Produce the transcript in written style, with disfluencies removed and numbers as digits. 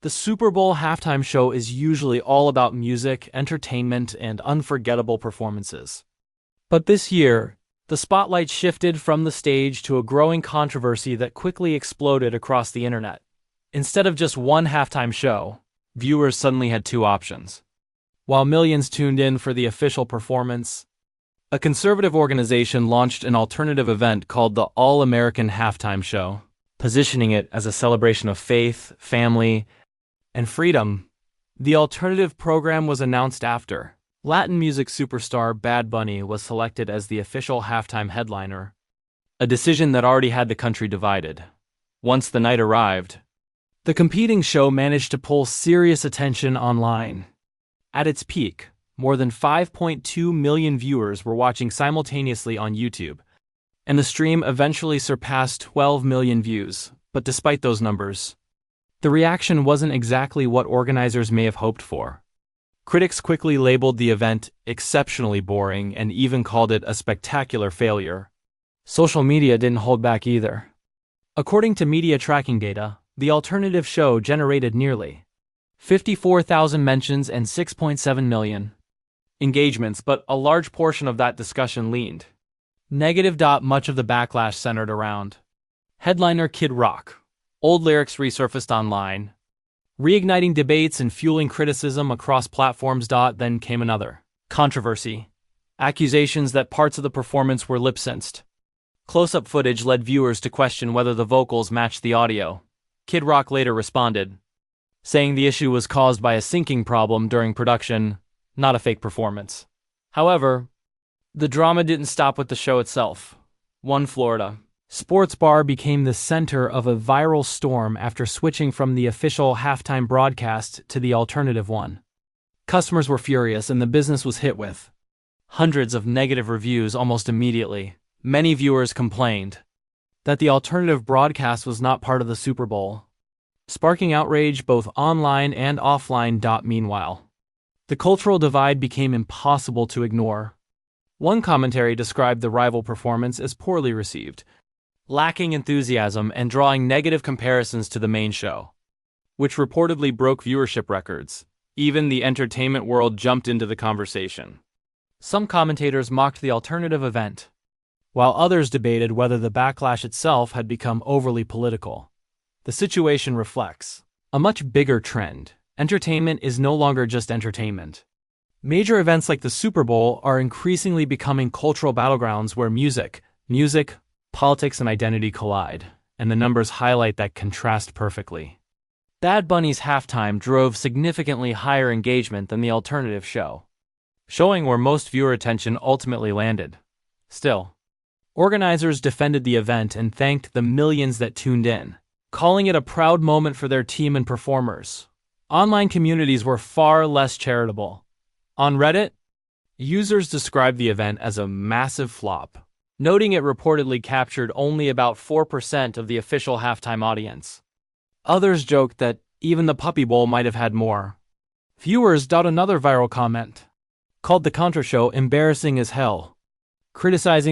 The Super Bowl halftime show is usually all about music, entertainment, and unforgettable performances. But this year, the spotlight shifted from the stage to a growing controversy that quickly exploded across the internet. Instead of just one halftime show, viewers suddenly had two options. While millions tuned in for the official performance, a conservative organization launched an alternative event called the All-American Halftime Show, positioning it as a celebration of faith, family, and freedom. The alternative program was announced after Latin music superstar Bad Bunny was selected as the official halftime headliner, a decision that already had the country divided. Once the night arrived, the competing show managed to pull serious attention online. At its peak, more than 5.2 million viewers were watching simultaneously on YouTube, and the stream eventually surpassed 12 million views. But despite those numbers, the reaction wasn't exactly what organizers may have hoped for. Critics quickly labeled the event exceptionally boring and even called it a spectacular failure. Social media didn't hold back either. According to media tracking data, the alternative show generated nearly 54,000 mentions and 6.7 million engagements, but a large portion of that discussion leaned negative. Much of the backlash centered around headliner Kid Rock. Old lyrics resurfaced online, reigniting debates and fueling criticism across platforms. Then came another controversy: accusations that parts of the performance were lip-synced. Close-up footage led viewers to question whether the vocals matched the audio. Kid Rock later responded, saying the issue was caused by a syncing problem during production, not a fake performance. However, the drama didn't stop with the show itself. One Florida sports bar became the center of a viral storm after switching from the official halftime broadcast to the alternative one. Customers were furious and the business was hit with hundreds of negative reviews almost immediately. Many viewers complained that the alternative broadcast was not part of the Super Bowl, sparking outrage both online and offline. Meanwhile, the cultural divide became impossible to ignore. One commentary described the rival performance as poorly received, lacking enthusiasm and drawing negative comparisons to the main show, which reportedly broke viewership records. Even the entertainment world jumped into the conversation. Some commentators mocked the alternative event, while others debated whether the backlash itself had become overly political. The situation reflects a much bigger trend. Entertainment is no longer just entertainment. Major events like the Super Bowl are increasingly becoming cultural battlegrounds where music, politics, and identity collide, and the numbers highlight that contrast perfectly. Bad Bunny's halftime drove significantly higher engagement than the alternative show, showing where most viewer attention ultimately landed. Still, organizers defended the event and thanked the millions that tuned in, calling it a proud moment for their team and performers. Online communities were far less charitable. On Reddit, users described the event as a massive flop, noting it reportedly captured only about 4% of the official halftime audience. Others joked that even the Puppy Bowl might have had more viewers. Another viral comment called the Contra Show embarrassing as hell, criticizing